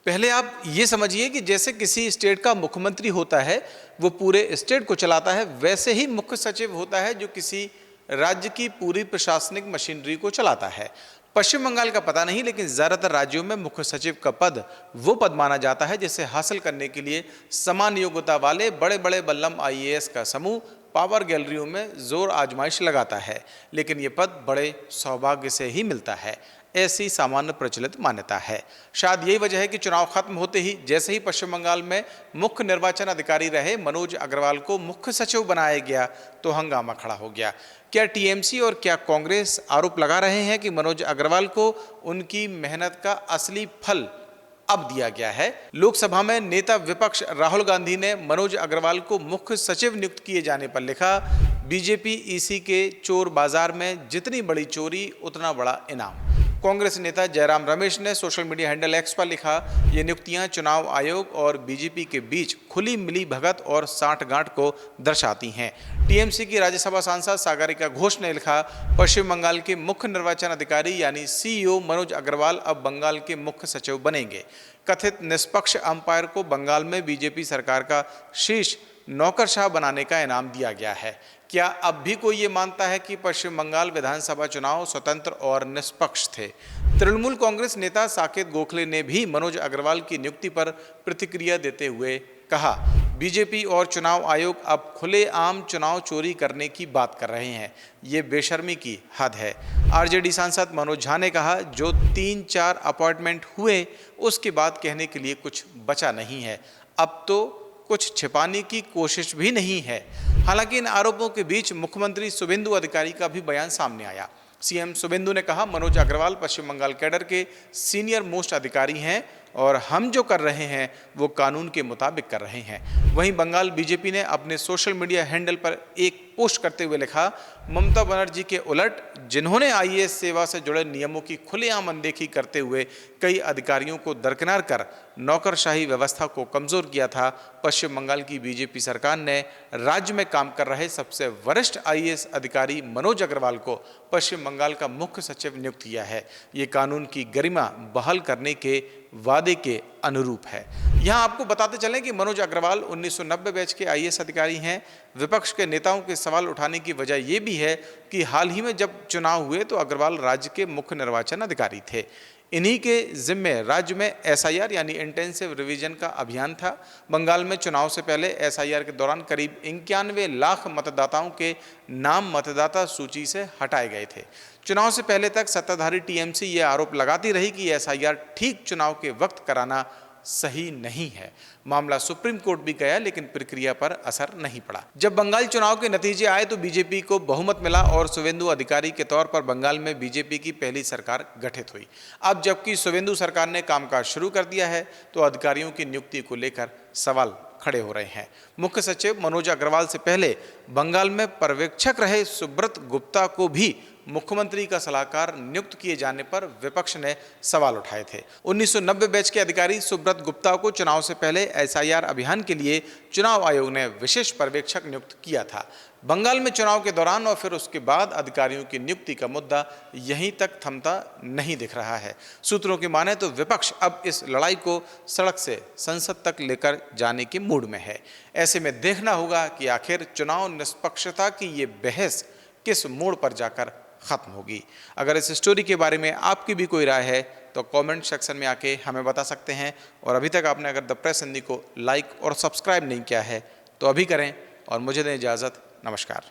पहले आप ये समझिए कि जैसे किसी स्टेट का मुख्यमंत्री होता है, वो पूरे स्टेट को चलाता है, वैसे ही मुख्य सचिव होता है जो किसी राज्य की पूरी प्रशासनिक मशीनरी को चलाता है। पश्चिम बंगाल का पता नहीं, लेकिन ज्यादातर राज्यों में मुख्य सचिव का पद वो पद माना जाता है जिसे हासिल करने के लिए समान योग्यता वाले बड़े बड़े बल्लम आईएएस का समूह पावर गैलरियों में जोर आजमाइश लगाता है, लेकिन ये पद बड़े सौभाग्य से ही मिलता है, ऐसी सामान्य प्रचलित मान्यता है। शायद यही वजह है कि चुनाव खत्म होते ही जैसे ही पश्चिम बंगाल में मुख्य निर्वाचन अधिकारी रहे मनोज अग्रवाल को मुख्य सचिव बनाया गया तो हंगामा खड़ा हो गया। क्या टीएमसी और क्या कांग्रेस आरोप लगा रहे हैं कि मनोज अग्रवाल को उनकी मेहनत का असली फल अब दिया गया है? लोकसभा में नेता विपक्ष राहुल गांधी ने मनोज अग्रवाल को मुख्य सचिव नियुक्त किए जाने पर लिखा, बीजेपी ईसी के चोर बाजार में जितनी बड़ी चोरी उतना बड़ा इनाम। कांग्रेस नेता जयराम रमेश ने सोशल मीडिया हैंडल एक्स पर लिखा, ये नियुक्तियां चुनाव आयोग और बीजेपी के बीच खुली मिली भगत और साठगांठ को दर्शाती हैं। टीएमसी की राज्यसभा सांसद सागरिका घोष ने लिखा, पश्चिम बंगाल के मुख्य निर्वाचन अधिकारी यानी सीईओ मनोज अग्रवाल अब बंगाल के मुख्य सचिव बनेंगे। कथित निष्पक्ष अंपायर को बंगाल में बीजेपी सरकार का शीर्ष नौकरशाह बनाने का इनाम दिया गया है। क्या अब भी कोई ये मानता है कि पश्चिम बंगाल विधानसभा चुनाव स्वतंत्र और निष्पक्ष थे? तृणमूल कांग्रेस नेता साकेत गोखले ने भी मनोज अग्रवाल की नियुक्ति पर प्रतिक्रिया देते हुए कहा, बीजेपी और चुनाव आयोग अब खुलेआम चुनाव चोरी करने की बात कर रहे हैं, ये बेशर्मी की हद है। आरजेडी सांसद मनोज झा ने कहा, जो 3-4 अपॉइंटमेंट हुए उसके बाद कहने के लिए कुछ बचा नहीं है, अब तो कुछ छिपाने की कोशिश भी नहीं है। हालांकि इन आरोपों के बीच मुख्यमंत्री शुभेंदु अधिकारी का भी बयान सामने आया। सीएम शुभेंदु ने कहा, मनोज अग्रवाल पश्चिम बंगाल कैडर के सीनियर मोस्ट अधिकारी हैं और हम जो कर रहे हैं वो कानून के मुताबिक कर रहे हैं। वहीं बंगाल बीजेपी ने अपने सोशल मीडिया हैंडल पर एक पोस्ट करते हुए लिखा, ममता बनर्जी के उलट जिन्होंने आईएएस सेवा से जुड़े नियमों की खुलेआम अनदेखी करते हुए कई अधिकारियों को दरकिनार कर नौकरशाही व्यवस्था को कमजोर किया था, पश्चिम बंगाल की बीजेपी सरकार ने राज्य में काम कर रहे सबसे वरिष्ठ आईएएस अधिकारी मनोज अग्रवाल को पश्चिम बंगाल का मुख्य सचिव नियुक्त किया है। ये कानून की गरिमा बहाल करने के वादे के अनुरूप है। यहाँ आपको बताते चलें कि मनोज अग्रवाल 1990 बैच के आईएएस अधिकारी हैं। विपक्ष के नेताओं के सवाल उठाने की वजह ये भी है कि हाल ही में जब चुनाव हुए तो अग्रवाल राज्य के मुख्य निर्वाचन अधिकारी थे। इन्हीं के जिम्मे राज्य में एसआईआर यानी इंटेंसिव रिवीजन का अभियान था। बंगाल में चुनाव से पहले एसआईआर के दौरान करीब 91 लाख मतदाताओं के नाम मतदाता सूची से हटाए गए थे। चुनाव से पहले तक सत्ताधारी टीएमसी ये आरोप लगाती रही कि एसआईआर ठीक चुनाव के वक्त कराना सही नहीं है। मामला सुप्रीम कोर्ट भी गया, लेकिन प्रक्रिया पर असर नहीं पड़ा। जब बंगाल चुनाव के नतीजे आए तो बीजेपी को बहुमत मिला और शुभेंदु अधिकारी के तौर पर बंगाल में बीजेपी की पहली सरकार गठित हुई। अब जबकि शुभेंदु सरकार ने कामकाज शुरू कर दिया है तो अधिकारियों की नियुक्ति को लेकर सवाल खड़े हो रहे हैं। मुख्य सचिव मनोज अग्रवाल से पहले बंगाल में पर्यवेक्षक रहे सुब्रत गुप्ता को भी मुख्यमंत्री का सलाहकार नियुक्त किए जाने पर विपक्ष ने सवाल उठाए थे। 1990 बैच के अधिकारी सुब्रत गुप्ता को चुनाव से पहले एसआईआर अभियान के लिए चुनाव आयोग ने विशेष पर्यवेक्षक नियुक्त किया था। बंगाल में चुनाव के दौरान और फिर उसके बाद अधिकारियों की नियुक्ति का मुद्दा यहीं तक थमता नहीं दिख रहा है। सूत्रों की माने तो विपक्ष अब इस लड़ाई को सड़क से संसद तक लेकर जाने के मूड में है। ऐसे में देखना होगा कि आखिर चुनाव निष्पक्षता की ये बहस किस मोड़ पर जाकर खत्म होगी। अगर इस स्टोरी के बारे में आपकी भी कोई राय है तो कमेंट सेक्शन में आके हमें बता सकते हैं। और अभी तक आपने अगर द प्रेस हिंदी को लाइक और सब्सक्राइब नहीं किया है तो अभी करें और मुझे दें इजाज़त। नमस्कार।